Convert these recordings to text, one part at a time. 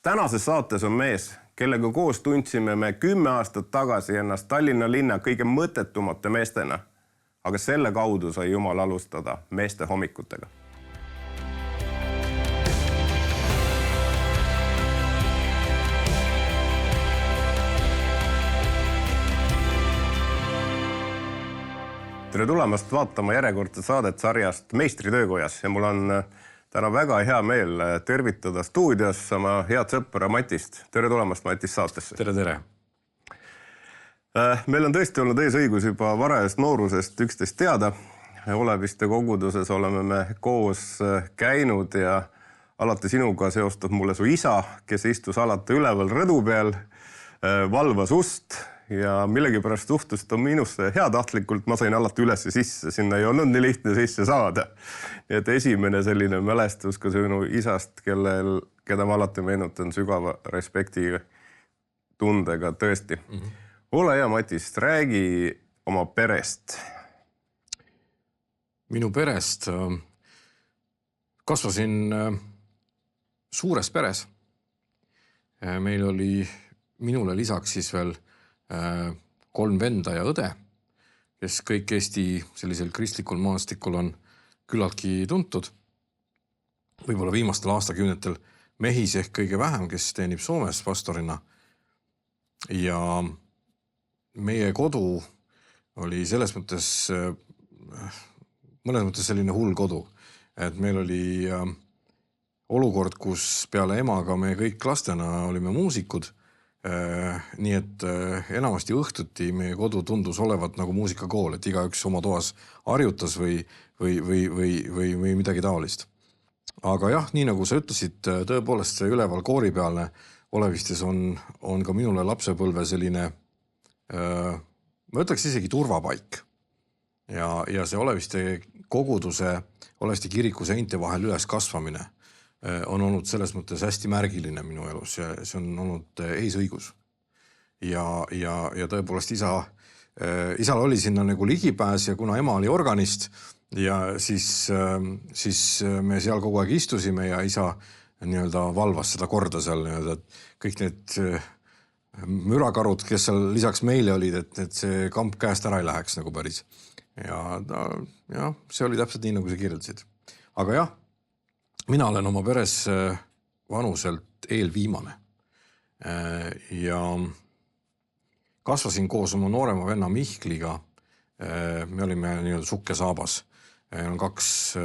Tänases saates on mees, kellega koos tundsime me 10 aastat tagasi ennast Tallinna linna kõige mõttetumate meestena. Aga selle kaudu sai Jumal alustada meeste hommikutega. Tere tulemast vaatama järjekordset saadet sarjast Meistritöökojas ja mul on täna väga hea meel tervitada stuudios sama head sõpra Matist. Tere tulemast Matist saatesse. Tere, tere. Meil on tõesti olnud eesõigus juba varajast noorusest üksteist teada. Oleviste koguduses oleme me koos käinud ja alati sinuga seostab mulle su isa, kes istus alati üleval rõdu peal, valvas ust ja millegipärast suhtus ta minusse heatahtlikult. Ma sain alati üles sisse, sinna ei olnud nii lihtne sisse saada. Nii et esimene selline mälestus ka sinu isast, keda ma alati meenutan sügava respekti tundega tõesti. Ole hea, Matist, räägi oma perest. Minu perest kasvasin suures peres. Meil oli minule lisaks siis veel 3 venda ja õde, kes kõik Eesti sellisel kristlikul maastikul on küllaltki tuntud. Võib-olla viimastel aastakümnetel mehis ehk kõige vähem, kes teenib Soomes pastorina. Ja meie kodu oli selles mõttes, mõnes mõttes selline hull kodu. Et meil oli olukord, kus peale emaga me kõik lastena olime muusikud. Nii et enamasti õhtuti meie kodu tundus olevat nagu muusikakool, et igaüks oma toas harjutas või midagi taolist. Aga jah, nii nagu sa ütlesid, tõepoolest see üleval koori peale Olevistes on ka minule lapsepõlve selline, ma ütleks isegi turvapaik. Ja see Oleviste koguduse, Oleviste kiriku seinte vahel üles kasvamine on olnud selles mõttes hästi märgiline minu elus ja see on olnud eesõigus. Ja tõepoolest isal oli sinna nagu ligipääs ja kuna ema oli organist ja siis me seal kogu aeg istusime ja isa nii-öelda valvas seda korda seal, et kõik need mürakarud, kes seal lisaks meile olid, et see kamp käest ära ei läheks nagu päris. Ja see oli täpselt nii, nagu sa kirjeldasid. Aga jah, mina olen oma peres vanuselt eelviimane ja kasvasin koos oma noorema venna Mihkliga. Me olime nii-öelda sukke saabas. On 2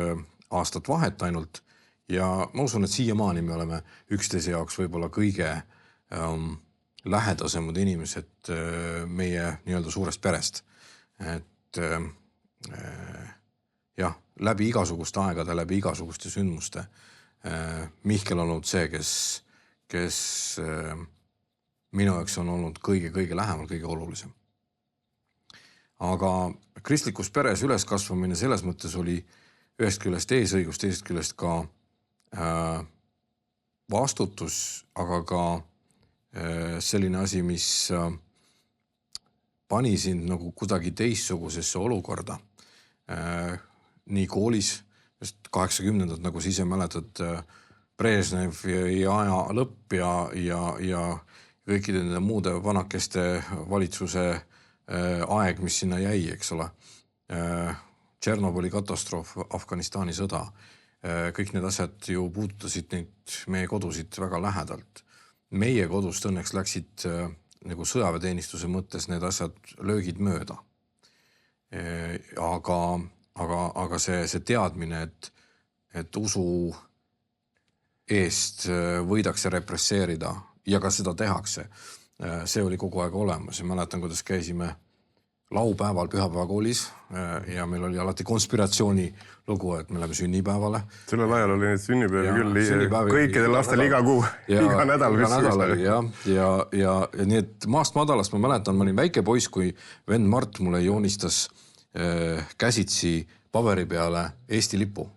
aastat vahet ainult ja ma usun, et siiamaani me oleme üksteise jaoks võib-olla kõige lähedasemad inimesed meie nii-öelda suurest perest. Et jah, läbi igasuguste aegade, läbi igasuguste sündmuste. Mihkel on olnud see, kes minu jaoks on olnud kõige lähemal, kõige olulisem. Aga kristlikus peres üleskasvamine selles mõttes oli ühest küljest eesõigus, teisest küljest ka vastutus, aga ka selline asi, mis pani sind nagu kuidagi teistsugusesse olukorda. Nii koolis, 80-ndad, nagu sa ise mäletad, Brežnev ja aja lõpp ja kõikide nende muude vanakeste valitsuse aeg, mis sinna jäi, eks ole. Tšernobõli katastroof, Afganistani sõda. Kõik need asjad ju puudutasid neid meie kodusid väga lähedalt. Meie kodust õnneks läksid nagu sõjaväeteenistuse mõttes need asjad löögid mööda. Aga see teadmine, et usu eest võidakse represseerida ja ka seda tehakse, see oli kogu aeg olemas. Ja mäletan, kuidas käisime laupäeval pühapäevakoolis ja meil oli alati konspiratsiooni lugu, et me läheme sünnipäevale. Sellel ajal oli neid sünnipäevi küll kõikidel lastel iga kuu, iga nädal. Ja nii, et maast madalast ma mäletan, ma olin väike poiss, kui vend Mart mulle joonistas käsitsi paberi peale Eesti lipu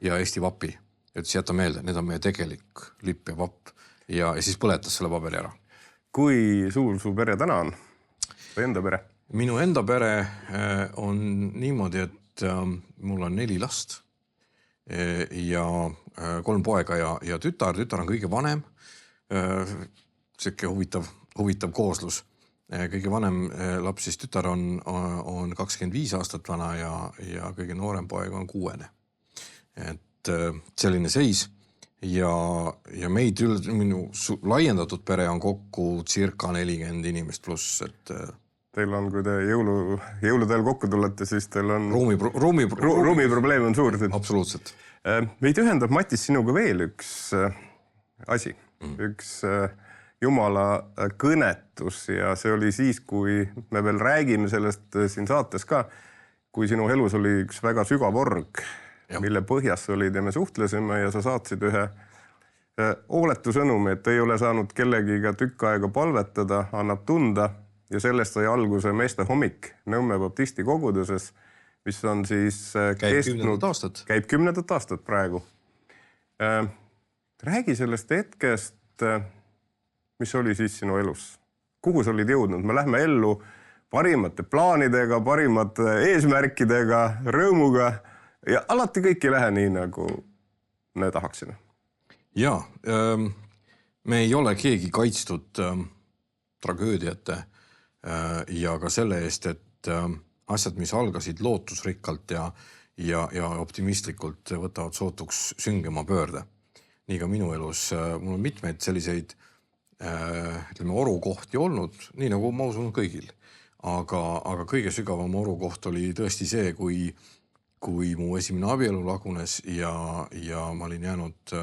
ja Eesti vapi. Ütles, jäta meelde, need on meie tegelik lipp ja vapp ja siis põletas selle paberi ära. Kui suur su pere täna on? Või enda pere? Minu enda pere on niimoodi, et mul on 4 last ja 3 poega ja tütar. Tütar on kõige vanem. siuke huvitav kooslus. Kõige vanem laps siis tütar on 25 aastat vana ja kõige noorem poeg on 6. Et selline seis ja meid minu laiendatud pere on kokku circa 40 inimest pluss, et teil on, kui te jõuludel kokku tulete, siis teil on ruumiprobleem on suur. Absoluutselt. Meid ühendab, Matis, sinuga veel üks asi, üks Jumala kõnetus ja see oli siis, kui me veel räägime sellest siin saates ka, kui sinu elus oli üks väga sügav org, mille põhjas olid ja me suhtlesime ja sa saatsid ühe hooletu sõnumi, et ei ole saanud kellegiga tükk aega palvetada, annab tunda ja sellest sai alguse meeste hommik Nõmme baptisti koguduses, mis on siis käib 10. aastat praegu. Räägi sellest hetkest, mis oli siis sinu elus? Kuhu sa olid jõudnud? Me lähme ellu parimate plaanidega, parimate eesmärkidega, rõõmuga ja alati kõik ei lähe nii, nagu me tahaksime. Jaa, me ei ole keegi kaitstud tragöödiate ja ka selle eest, et asjad, mis algasid lootusrikkalt ja optimistlikult, võtavad sootuks süngema pöörde. Nii ka minu elus. Mul on mitmeid selliseid orukohti olnud, nii nagu ma usun kõigil. Aga kõige sügavam orukoht oli tõesti see, kui mu esimene abielu lagunes ja ma olin jäänud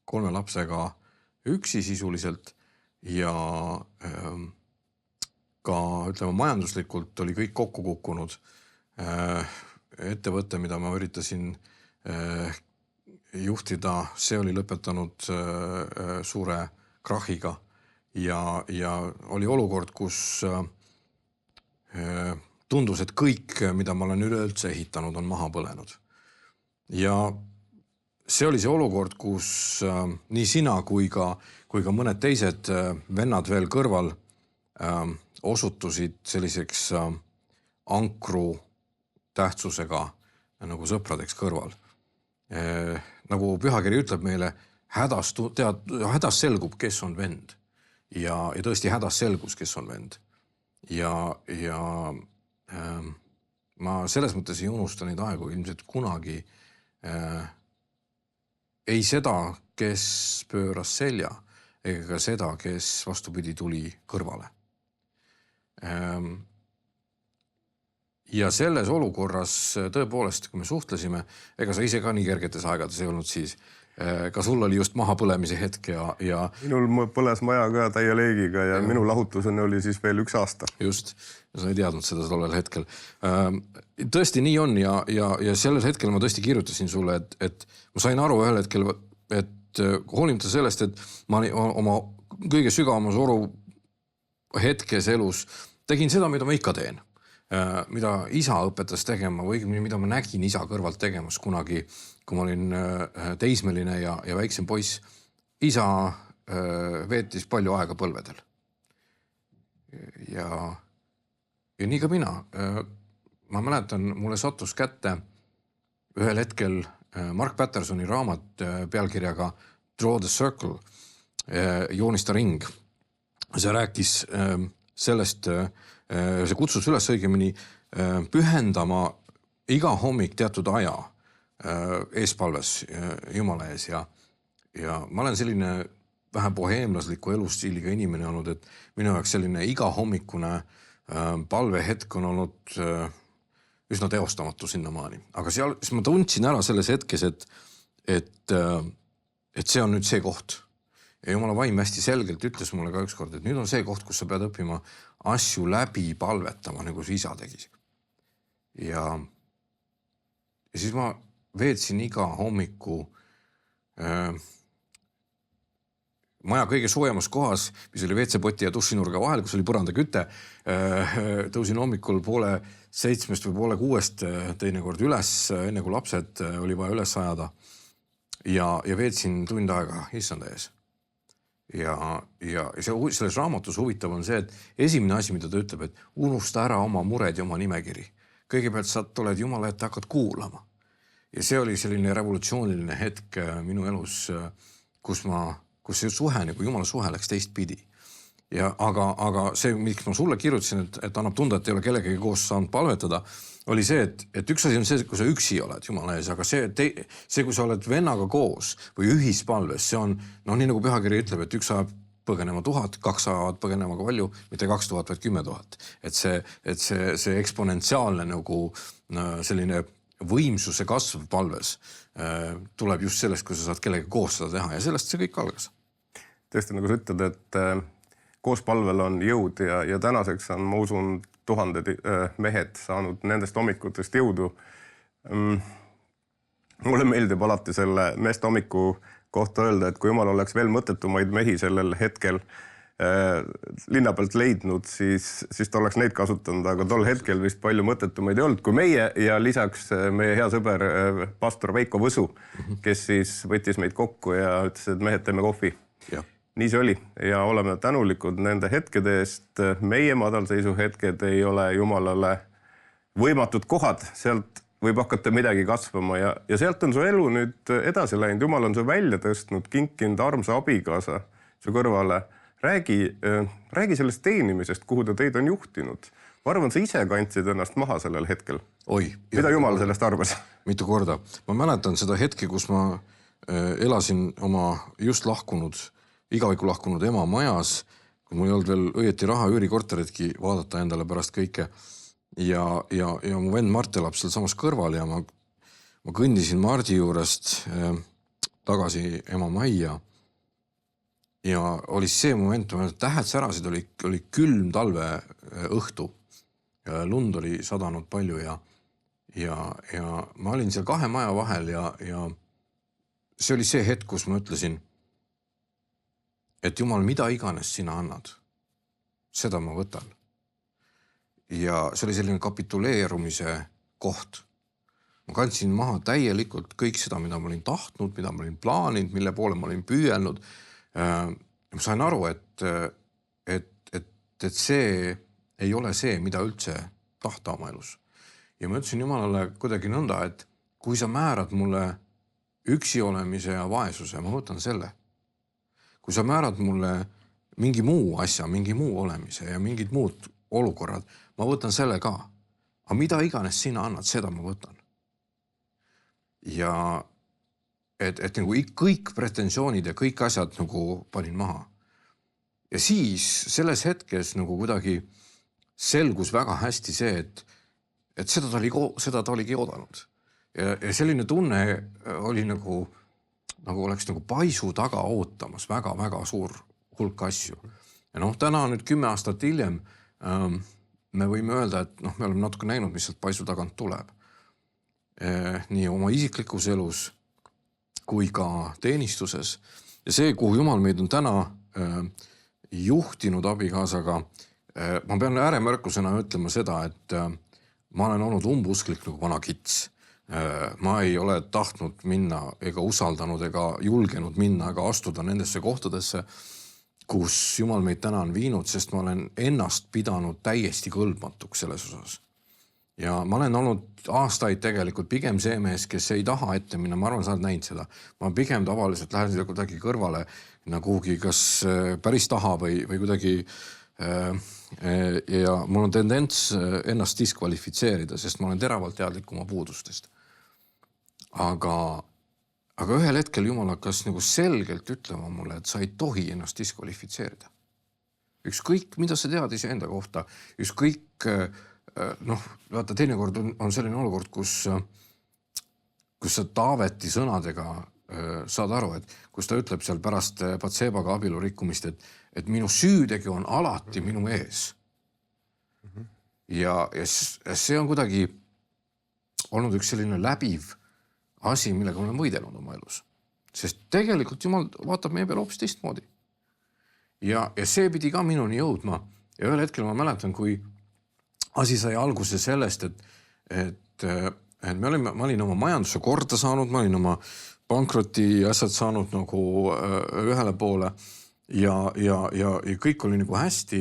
3 lapsega üksi sisuliselt ja ka ütleme majanduslikult oli kõik kokku kukkunud. Ettevõte, mida ma üritasin juhtida, see oli lõpetanud suure krahiga ja oli olukord, kus tundus, et kõik, mida ma olen üleüldse ehitanud, on maha põlenud. Ja see oli see olukord, kus nii sina kui ka mõned teised vennad veel kõrval osutusid selliseks ankru tähtsusega nagu sõpradeks kõrval. Nagu pühakiri ütleb meile, hädas selgub, kes on vend. Ja tõesti hädas selgus, kes on vend. Ja ma selles mõttes ei unusta neid aegu ilmselt kunagi ei seda, kes pööras selja, ega ka seda, kes vastupidi tuli kõrvale. Ja selles olukorras tõepoolest, kui me suhtlesime, ega sa ise ka nii kergetes aegades ei olnud siis, ka sul oli just maha põlemise hetk ja minul põles maja ka täie leegiga ja minu lahutuseni oli siis veel 1 aasta. Just, sa ei teadnud seda tollel hetkel. Tõesti nii on ja sellel hetkel ma tõesti kirjutasin sulle, et ma sain aru ühel hetkel, et hoolimata sellest, et ma oma kõige sügavamas oru hetkes elus tegin seda, mida ma ikka teen. Mida isa õpetas tegema või mida ma nägin isa kõrvalt tegemas kunagi, kui ma olin teismeline ja väiksem poiss. Isa veetis palju aega põlvedel. Ja nii ka mina. Ma mäletan, mulle sattus kätte ühel hetkel Mark Pattersoni raamat pealkirjaga Draw the Circle, joonista ring. See rääkis sellest, see kutsus üles õigemini pühendama iga hommik teatud aja eespalves Jumala ees ja ma olen selline vähe boheemlasliku elustiiliga inimene olnud, et minu jaoks selline iga hommikune palvehetk on olnud üsna teostamatu sinnamaani. Aga siis ma tundsin ära selles hetkes, et see on nüüd see koht. Ja Jumala vaim hästi selgelt ütles mulle ka ükskord, et nüüd on see koht, kus sa pead õppima asju läbi palvetama, nagu see isa tegi. Ja siis ma veetsin iga hommiku maja kõige soojemas kohas, mis oli WC-poti ja dušinurga vahel, kus oli põrandaküte. Tõusin hommikul 6:30 või 5:30 teinekord üles, enne kui lapsed oli vaja üles ajada. Ja veetsin tund aega issanda ees. Ja selles raamatus huvitav on see, et esimene asi, mida ta ütleb, et unusta ära oma mured ja oma nimekiri. Kõigepealt sa tuled Jumala ette, hakkad kuulama. ja see oli selline revolutsiooniline hetk minu elus, kus see suhe nagu Jumala suhe läks teistpidi. Ja aga see, miks ma sulle kirjutasin, et annab tunda, et ei ole kellegagi koos saanud palvetada, oli see, et üks asi on see, kui sa üksi oled Jumala ees, aga see, kui sa oled vennaga koos või ühispalves, see on, nii nagu pühakiri ütleb, et üks ajab põgenema 1000, 2 ajavad põgenema ka palju, mitte 2000, vaid 10 000. Et see eksponentsiaalne nagu selline võimsuse kasv palves tuleb just sellest, kui sa saad kellega koos seda teha ja sellest see kõik algas. Tõesti, nagu sa ütled, et koos palvel on jõud ja tänaseks on, ma usun, 1000 mehed saanud nendest hommikutest jõudu. Mulle meeldib alati selle meeste hommiku kohta öelda, et kui Jumal oleks veel mõttetumaid mehi sellel hetkel linna pealt leidnud, siis ta oleks neid kasutanud, aga tol hetkel vist palju mõttetumaid ei olnud kui meie ja lisaks meie hea sõber pastor Veiko Võsu, kes siis võttis meid kokku ja ütles, et mehed, teeme kohvi. Ja. Nii see oli ja oleme tänulikud nende hetkede eest. Meie madalseisu hetked ei ole Jumalale võimatud kohad, sealt võib hakata midagi kasvama ja sealt on su elu nüüd edasi läinud. Jumal on su välja tõstnud, kinkinud armsa abikaasa su kõrvale. Räägi sellest teenimisest, kuhu ta teid on juhtinud. Ma arvan, sa ise kandsid ennast maha sellel hetkel. Mida Jumal sellest arvas? Mitu korda. Ma mäletan seda hetke, kus ma elasin oma just igaviku lahkunud ema majas, kui mul ei olnud veel õieti raha üürikorteritki vaadata endale pärast kõike. Ja mu vend Mart elab seal samas kõrval ja ma kõndisin Mardi juurest tagasi ema majja ja oli see moment, tähed särasid, oli külm talve õhtu. Lund oli sadanud palju ja ma olin seal 2 maja vahel ja see oli see hetk, kus ma ütlesin, et Jumal, mida iganes sina annad, seda ma võtan. Ja see oli selline kapituleerumise koht. Ma kandsin maha täielikult kõik seda, mida ma olin tahtnud, mida ma olin plaaninud, mille poole ma olin püüelnud. Ma sain aru, et see ei ole see, mida üldse tahta oma elus. Ja ma ütlesin Jumalale kuidagi nõnda, et kui sa määrad mulle üksi olemise ja vaesuse, ma võtan selle. Kui sa määrad mulle mingi muu asja, mingi muu olemise ja mingid muud olukorrad, ma võtan selle ka. Aga mida iganes sina annad, seda ma võtan. Ja et nagu kõik pretensioonid ja kõik asjad nagu panin maha. Ja siis selles hetkes nagu kuidagi selgus väga hästi see, et seda ta oligi oodanud. Ja selline tunne oli nagu oleks nagu paisu taga ootamas väga-väga suur hulk asju. Ja täna nüüd 10 aastat hiljem me võime öelda, et me oleme natuke näinud, mis sealt paisu tagant tuleb. Nii oma isiklikus elus kui ka teenistuses. Ja see, kuhu Jumal meid on täna juhtinud abikaasaga, ma pean ääremärkusena ütlema seda, et ma olen olnud umbusklik nagu vana kits. Ma ei ole tahtnud minna ega usaldanud ega julgenud minna ega astuda nendesse kohtadesse, kus Jumal meid täna on viinud, sest ma olen ennast pidanud täiesti kõlbmatuks selles osas. Ja ma olen olnud aastaid tegelikult pigem see mees, kes ei taha ette minna, ma arvan, sa oled näinud seda. Ma pigem tavaliselt lähen kuidagi kõrvale kuhugi kas päris taha või kuidagi ja mul on tendents ennast diskvalifitseerida, sest ma olen teravalt teadlik oma puudustest. Aga ühel hetkel Jumal hakkas nagu selgelt ütlema mulle, et sa ei tohi ennast diskvalifitseerida. Ükskõik, mida sa tead ise enda kohta, ükskõik, vaata, teinekord on selline olukord, kus sa Taaveti sõnadega saad aru, et kus ta ütleb seal pärast Batsebaga abielu rikkumist, et minu süütegu on alati minu ees. Ja see on kuidagi olnud üks selline läbiv asi, millega olen võidelnud oma elus. Sest tegelikult Jumal vaatab meie peale hoopis teistmoodi. Ja see pidi ka minuni jõudma. Ja ühel hetkel ma mäletan, kui asi sai alguse sellest, et ma olin oma majanduse korda saanud, ma olin oma pankroti asjad saanud nagu ühele poole ja kõik oli nagu hästi.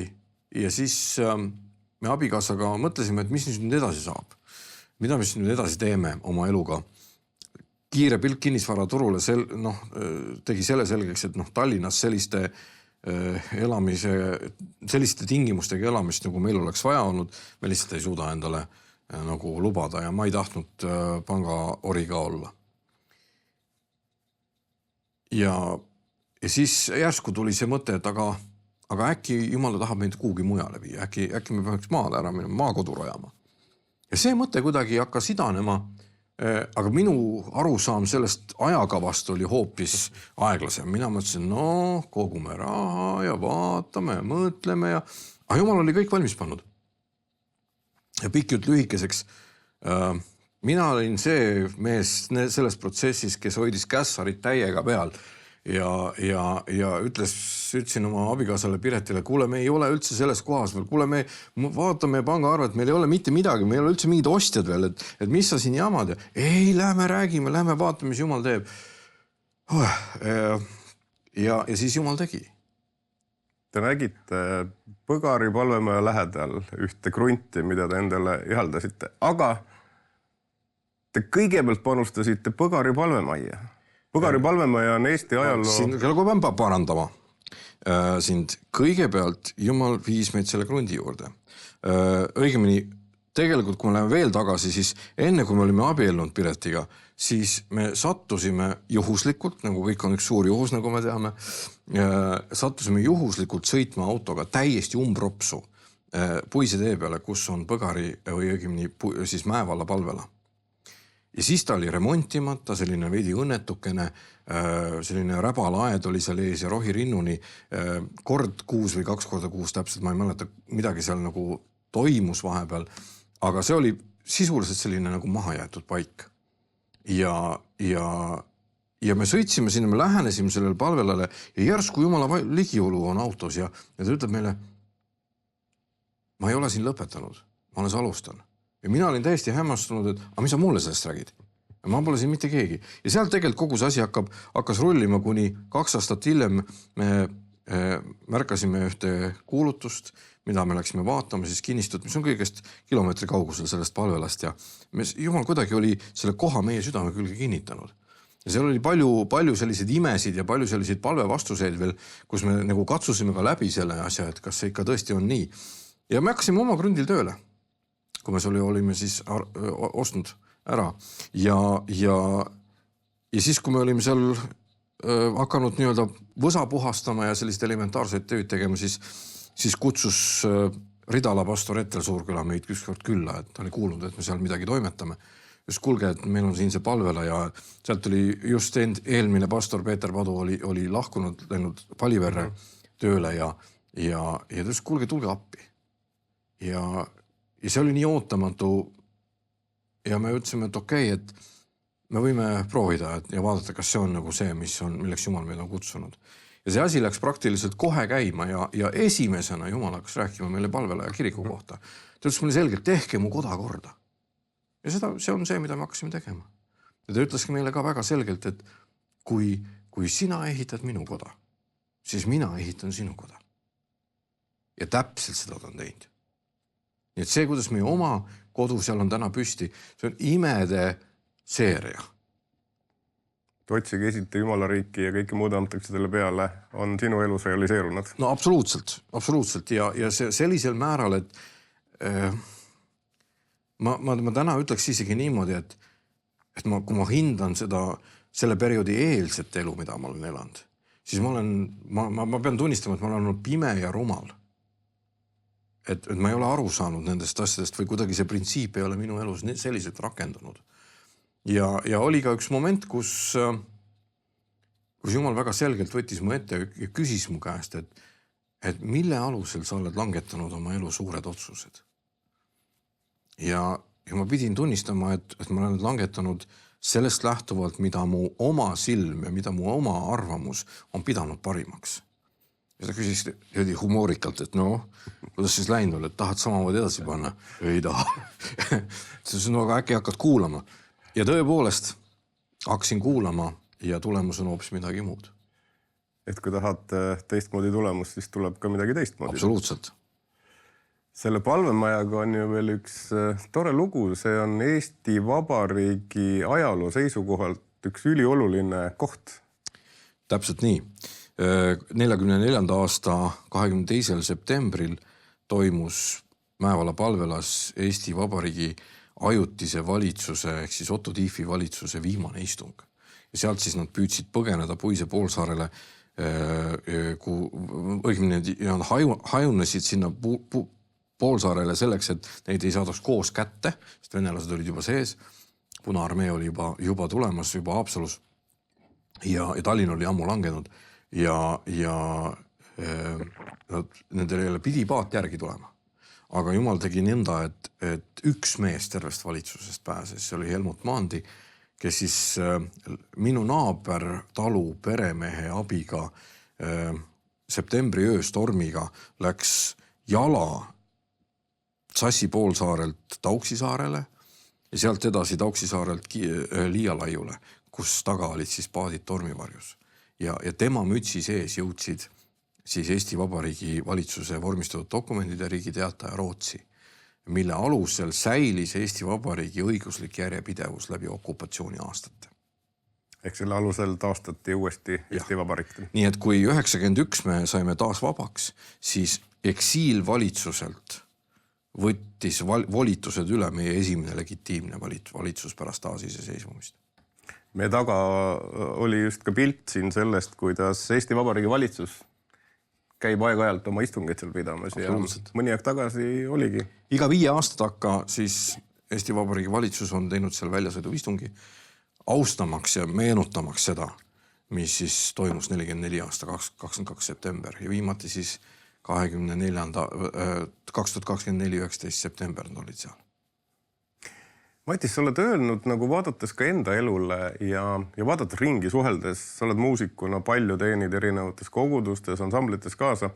Ja siis me abikaasaga mõtlesime, et mis nüüd edasi saab. Mida me nüüd edasi teeme oma eluga. kiire pilk kinnisvaraturule tegi selle selgeks, et Tallinnas selliste selliste tingimustega elamist, nagu meil oleks vaja olnud, me lihtsalt ei suuda endale nagu lubada ja ma ei tahtnud pangaori ka olla. Ja siis järsku tuli see mõte, et aga äkki Jumal tahab meid kuhugi mujale viia, äkki me peaks maale ära minema, maakodu rajama. Ja see mõte kuidagi hakkas idanema, aga minu arusaam sellest ajakavast oli hoopis aeglasem. Mina mõtlesin, kogume raha ja vaatame ja mõtleme aga Jumal oli kõik valmis pannud. Ja pikk jutt lühikeseks. Mina olin see mees selles protsessis, kes hoidis kässarit täiega peal ja ütlesin oma abikaasale Piretile, kuule, me ei ole üldse selles kohas veel, kuule, me vaatame pangaarvet, meil ei ole mitte midagi, meil ei ole üldse mingid ostjad veel, et mis sa siin jamad? Ei, lähme räägime, lähme vaatame, mis Jumal teeb. Ja siis Jumal tegi. Te nägite Põgari Palvemaja lähedal ühte krunti, mida te endale ihaldasite, aga te kõigepealt panustasite Põgari Palvemajja. Põgari Palvemaja on Eesti ajaloo... Siin pean parandama sind. Kõigepealt Jumal viis meid selle krundi juurde. Õigemini, tegelikult kui me läheme veel tagasi, siis enne kui me olime abiellunud Piretiga, siis me sattusime juhuslikult, nagu kõik on üks suur juhus, nagu me teame, sattusime juhuslikult sõitma autoga täiesti umbropsu puise tee peale, kus on Põgari või õigemini siis Mäevalla palvela. Ja siis ta oli remontimata, selline veidi õnnetukene, selline räbalaed oli seal ees ja rohirinnuni kord 6 või 2 korda 6, täpselt ma ei mäleta, midagi seal nagu toimus vahepeal, aga see oli sisuliselt selline nagu mahajäetud paik. Ja me sõitsime sinna, me lähenesime sellele palvelale ja järsku Jumala ligiolu on autos ja ta ütleb meile, ma ei ole siin lõpetanud, ma alles alustan. Ja mina olin täiesti hämmastunud, et aga mis sa mulle sellest räägid? Ja ma pole siin mitte keegi. Ja sealt tegelikult kogu see asi hakkas rullima, kuni 2 aastat hiljem me märkasime ühte kuulutust, mida me läksime vaatama, siis kinnistut, mis on kõigest kilomeetri kaugusel sellest palvelast ja Jumal kuidagi oli selle koha meie südame külge kinnitanud. Ja seal oli palju selliseid imesid ja palju selliseid palvevastuseid veel, kus me nagu katsusime ka läbi selle asja, et kas see ikka tõesti on nii. Ja me hakkasime oma krundil tööle, kui me selle olime siis ostnud ära. Ja siis, kui me olime seal hakanud nii-öelda võsa puhastama ja sellist elementaarseid tööd tegema, siis kutsus Ridala pastor Etel Suurküla meid ükskord külla, et ta oli kuulnud, et me seal midagi toimetame. Just kuulge, et meil on siin see palvela ja sealt oli just eelmine pastor Peeter Padu oli lahkunud, läinud Paliverre tööle ja ta ütles, kuulge, tulge appi. Ja see oli nii ootamatu ja me ütlesime, et okei, et me võime proovida ja vaadata, kas see on nagu see, milleks Jumal meid on kutsunud. Ja see asi läks praktiliselt kohe käima ja esimesena Jumal hakkas rääkima meile palvele ja kiriku kohta. Ta ütles meile selgelt, tehke mu koda korda. Ja see on see, mida me hakkasime tegema. Ja ta ütleski meile ka väga selgelt, et kui sina ehitad minu koda, siis mina ehitan sinu koda. Ja täpselt seda ta on teinud. Nii et see, kuidas meie oma kodu seal on täna püsti, see on imede seeria. Otsige esite Jumala riiki ja kõike muud antakse selle peale, on sinu elus realiseerunud? No absoluutselt. Ja see sellisel määral, et ma täna ütleks isegi niimoodi, et kui ma hindan selle perioodi eelset elu, mida ma olen elanud, siis ma pean tunnistama, et ma olen olnud pime ja rumal. Et ma ei ole aru saanud nendest asjadest või kuidagi see printsiip ei ole minu elus selliselt rakendunud. Ja oli ka üks moment, kus Jumal väga selgelt võttis mu ette ja küsis mu käest, et mille alusel sa oled langetanud oma elu suured otsused. Ja ma pidin tunnistama, et ma olen langetanud sellest lähtuvalt, mida mu oma silm ja mida mu oma arvamus on pidanud parimaks. Ja ta küsis humoorikalt, et kuidas siis läinud, et tahad samamoodi edasi panna? Ei taha. See on aga äkki hakkad kuulama. Ja tõepoolest hakkasin kuulama ja tulemus on hoopis midagi muud. Et kui tahad teistmoodi tulemust, siis tuleb ka midagi teistmoodi. Absoluutselt. Selle palvemajaga on ju veel üks tore lugu, see on Eesti Vabariigi ajaloo seisukohalt üks ülioluline koht. Täpselt nii. 44. aasta 22. septembril toimus Mäevala palvelas Eesti Vabariigi ajutise valitsuse ehk siis Otto Tiefi valitsuse viimane istung. Ja sealt siis nad püüdsid põgeneda Puise poolsaarele, õigemini nad hajunesid sinna poolsaarele selleks, et neid ei saadaks koos kätte, sest venelased olid juba sees. Punaarmee oli juba tulemas, juba Haapsalus ja Tallinn oli ammu langenud ja nendele pidi paat järgi tulema. Aga jumal tegi nõnda, et üks mees tervest valitsusest pääses, see oli Helmut Maandi, kes siis minu naaber talu peremehe abiga septembri ööstormiga läks jala Sassi poolsaarelt Tauksisaarele ja sealt edasi Tauksisaarelt Liialaiule, kus taga olid siis paadid tormivarjus. Ja tema mütsi sees jõudsid siis Eesti Vabariigi valitsuse vormistatud dokumendid ja riigiteataja Rootsi, mille alusel säilis Eesti Vabariigi õiguslik järjepidevus läbi okupatsiooni aastate. Ehk selle alusel taastati uuesti Eesti Vabariik. Nii et kui 91 me saime taas vabaks, siis eksiilvalitsuselt võttis volitused üle meie esimene legitiimne valitsus pärast taasiseseisvumist. Meie taga oli just ka pilt siin sellest, kuidas Eesti Vabariigi valitsus käib aeg-ajalt oma istungeid seal pidamas ja mõni aeg tagasi oligi. Iga 5 aasta takka siis Eesti Vabariigi valitsus on teinud seal väljasõidu istungi austamaks ja meenutamaks seda, mis siis toimus 44 aasta 22. september ja viimati siis 2024. 19. september olid seal. Matis, sa oled öelnud, nagu vaadates ka enda elule ja vaadates ringi suheldes, sa oled muusikuna palju teenid erinevates kogudustes, ansamblites kaasa.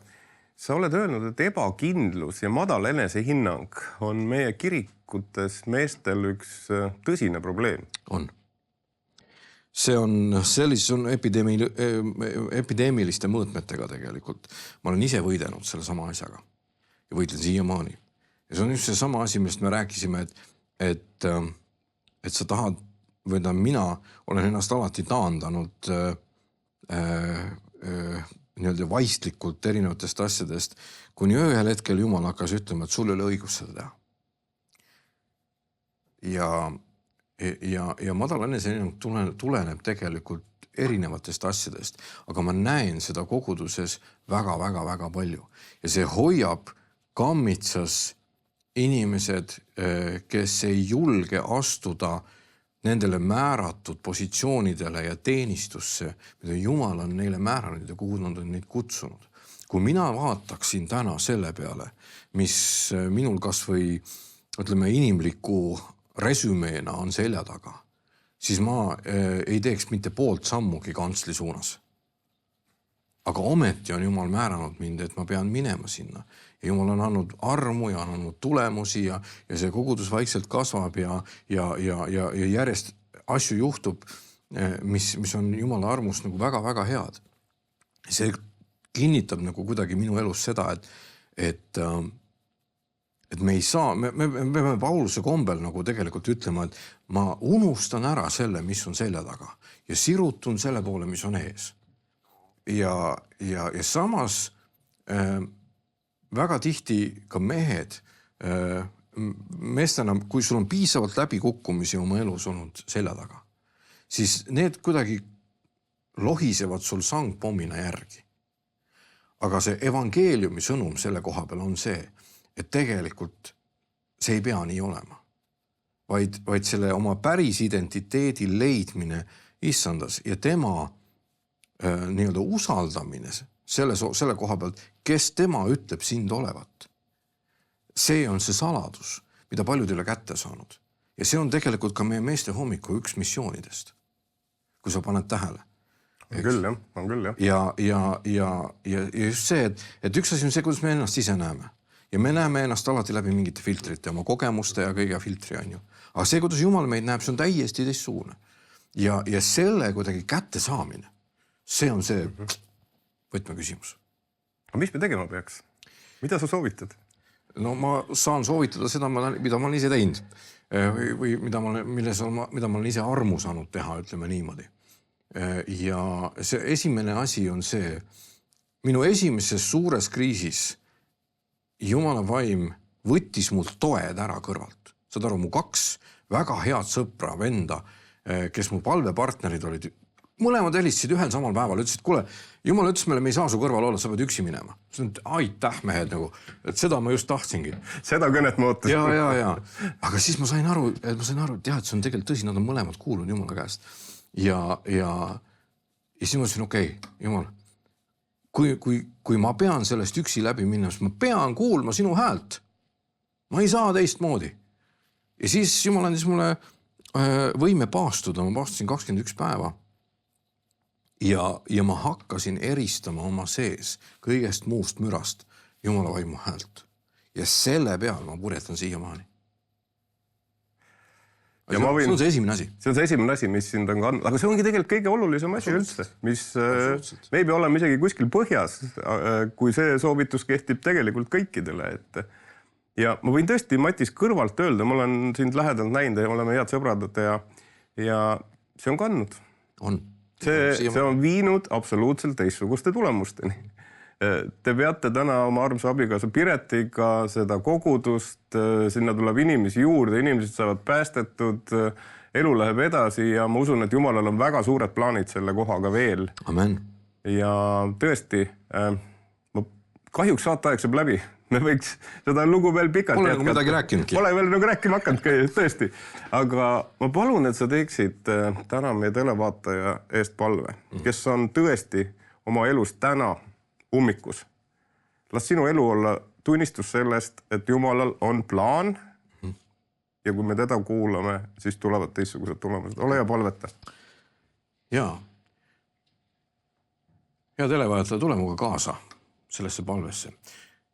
Sa oled öelnud, et ebakindlus ja madal enesehinnang on meie kirikutes meestel üks tõsine probleem. On. See on epideemiliste mõõtmetega tegelikult. Ma olen ise võidenud selle sama asjaga ja võitlen siiamaani. Ja see on just see sama asi, millest me rääkisime, et sa tahad, või mina olen ennast alati taandanud nii-öelda vaistlikult erinevatest asjadest, kuni ühel hetkel Jumal hakkas ütlema, et sul ei ole õigus seda teha. Ja madal enesehinnang tuleneb tegelikult erinevatest asjadest, aga ma näen seda koguduses väga palju. Ja see hoiab kammitsas inimesed, kes ei julge astuda nendele määratud positsioonidele ja teenistusse, mida Jumal on neile määranud ja kuhu nad on neid kutsunud. Kui mina vaataksin täna selle peale, mis minul kas või inimliku resümeena on selja taga, siis ma ei teeks mitte poolt sammugi kantsli suunas. Aga ometi on Jumal määranud mind, et ma pean minema sinna. Ja Jumal on andnud armu ja on andnud tulemusi ja see kogudus vaikselt kasvab ja järjest asju juhtub, mis on Jumala armust nagu väga head. See kinnitab nagu kuidagi minu elus seda, et me ei saa, me peame Pauluse kombel nagu tegelikult ütlema, et ma unustan ära selle, mis on selja taga ja sirutun selle poole, mis on ees. Ja samas väga tihti ka meestena, kui sul on piisavalt läbikukkumisi oma elus olnud selja taga, siis need kuidagi lohisevad sul sangpommina järgi. Aga see evangeeliumi sõnum selle koha peal on see, et tegelikult see ei pea nii olema, vaid selle oma päris identiteedi leidmine issandas ja tema nii-öelda usaldamine selle koha pealt, kes tema ütleb sind olevat. See on see saladus, mida paljud ei ole kätte saanud. Ja see on tegelikult ka meie meeste hommiku üks missioonidest, kui sa paned tähele. On küll, jah. Ja just see, et üks asi on see, kuidas me ennast ise näeme. Ja me näeme ennast alati läbi mingite filtrite, oma kogemuste ja kõige filtri on ju. Aga see, kuidas Jumal meid näeb, see on täiesti teistsugune. Ja selle kuidagi kätte saamine, see on see võtmeküsimus. Aga mis me tegema peaks? Mida sa soovitad? No ma saan soovitada seda, mida ma olen ise teinud. või mida ma olen ise armu saanud teha, ütleme niimoodi. Ja see esimene asi on see, minu esimeses suures kriisis Jumala vaim võttis mult toed ära kõrvalt. Saad aru, mu 2 väga head sõpra, venda, kes mu palvepartnerid olid, mõlemad helistasid ühel samal päeval, ütlesid, kuule, Jumal ütles meile, me ei saa su kõrval olla, sa pead üksi minema. Aitäh, mehed, nagu, et seda ma just tahtsingi. Seda kõnet ma ootasin. Ja. Aga siis ma sain aru, et see on tegelikult tõsi, nad on mõlemad kuulnud Jumala käest. Ja siis ma ütlesin, okei, Jumal, kui ma pean sellest üksi läbi minna, siis ma pean kuulma sinu häält. Ma ei saa teistmoodi. Ja siis Jumal andis mulle võime paastuda, ma paastusin 21 päeva. Ja ma hakkasin eristama oma sees kõigest muust mürast Jumala vaimu häält. Ja selle peal ma purjetan siiamaani. See on see esimene asi. See on see esimene asi, mis sind on kandnud. Aga see ongi tegelikult kõige olulisem asi üldse, mis me ei pea olema isegi kuskil põhjas, kui see soovitus kehtib tegelikult kõikidele. Ja ma võin tõesti Matis kõrvalt öelda, ma olen sind lähedalt näinud ja oleme head sõbrad ja see on kandnud. See on viinud absoluutselt teistsuguste tulemusteni. Te peate täna oma armsa abigaasa Piretiga seda kogudust, sinna tuleb inimesi juurde, inimesed saavad päästetud, elu läheb edasi ja ma usun, et Jumalal on väga suured plaanid selle kohaga veel. Amen. Ja tõesti, kahjuks saateaeg saab läbi. Me võiks seda lugu veel pikalt jätkata. Pole midagi rääkinudki. Pole veel rääkima hakanud, tõesti. Aga ma palun, et sa teeksid täna meie televaataja eest palve, kes on tõesti oma elus täna ummikus. Las sinu elu olla tunnistus sellest, et Jumalal on plaan ja kui me teda kuulame, siis tulevad teistsugused tulemused. Ole ja palveta. Jaa. Hea televaatajale, tule muga kaasa sellesse palvesse.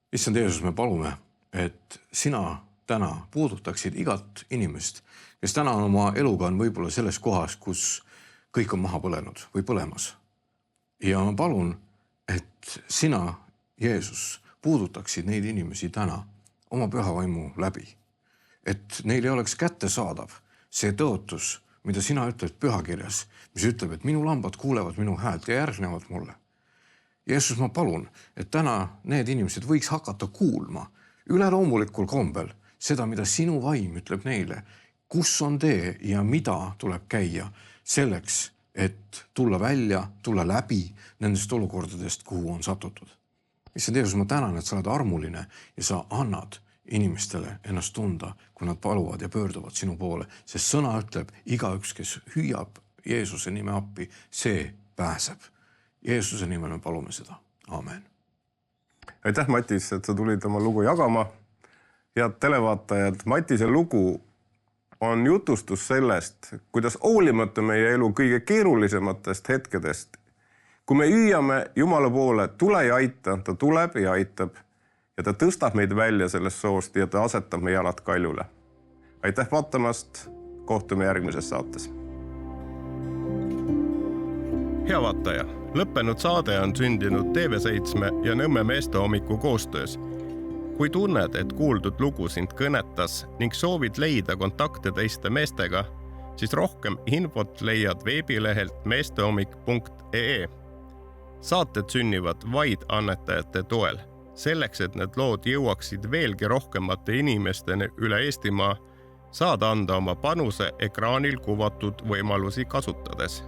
Issand Jeesus, me palume, et sina täna puudutaksid igat inimest, kes täna oma eluga on võib-olla selles kohas, kus kõik on maha põlenud või põlemas. Ja ma palun, et sina, Jeesus, puudutaksid neid inimesi täna oma püha vaimu läbi. Et neil ei oleks kättesaadav see tõotus, mida sina ütled pühakirjas, mis ütleb, et minu lambad kuulevad minu häält ja järgnevad mulle. Jeesus, ma palun, et täna need inimesed võiks hakata kuulma üleloomulikul kombel seda, mida sinu vaim ütleb neile, kus on tee ja mida tuleb käia selleks, et tulla välja, tulla läbi nendest olukordadest, kuhu on satutud. Issand Jeesus, ma tänan, et sa oled armuline ja sa annad inimestele ennast tunda, kui nad paluvad ja pöörduvad sinu poole, sest sõna ütleb, igaüks, kes hüüab Jeesuse nime appi, see pääseb. Jeesuse nimel me palume seda. Amen. Aitäh, Matis, et sa tulid oma lugu jagama. Head televaatajad, Matise lugu on jutustus sellest, kuidas hoolimata meie elu kõige keerulisematest hetkedest, kui me hüüame Jumala poole, tule ja aita, ta tuleb ja aitab ja ta tõstab meid välja sellest soost ja ta asetab meie jalad kaljule. Aitäh vaatamast, kohtume järgmises saates. Hea vaataja, lõppenud saade on sündinud TV7 ja Nõmme meestehommiku koostöös. Kui tunned, et kuuldud lugu sind kõnetas ning soovid leida kontakte teiste meestega, siis rohkem infot leiad veebilehelt meestehommik.ee. Saated sünnivad vaid annetajate toel. Selleks, et need lood jõuaksid veelgi rohkemate inimesteni üle Eestimaa, saad anda oma panuse ekraanil kuvatud võimalusi kasutades.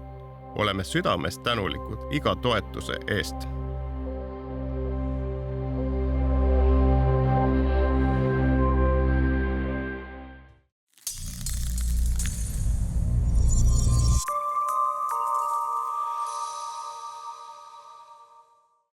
Oleme südamest tänulikud iga toetuse eest.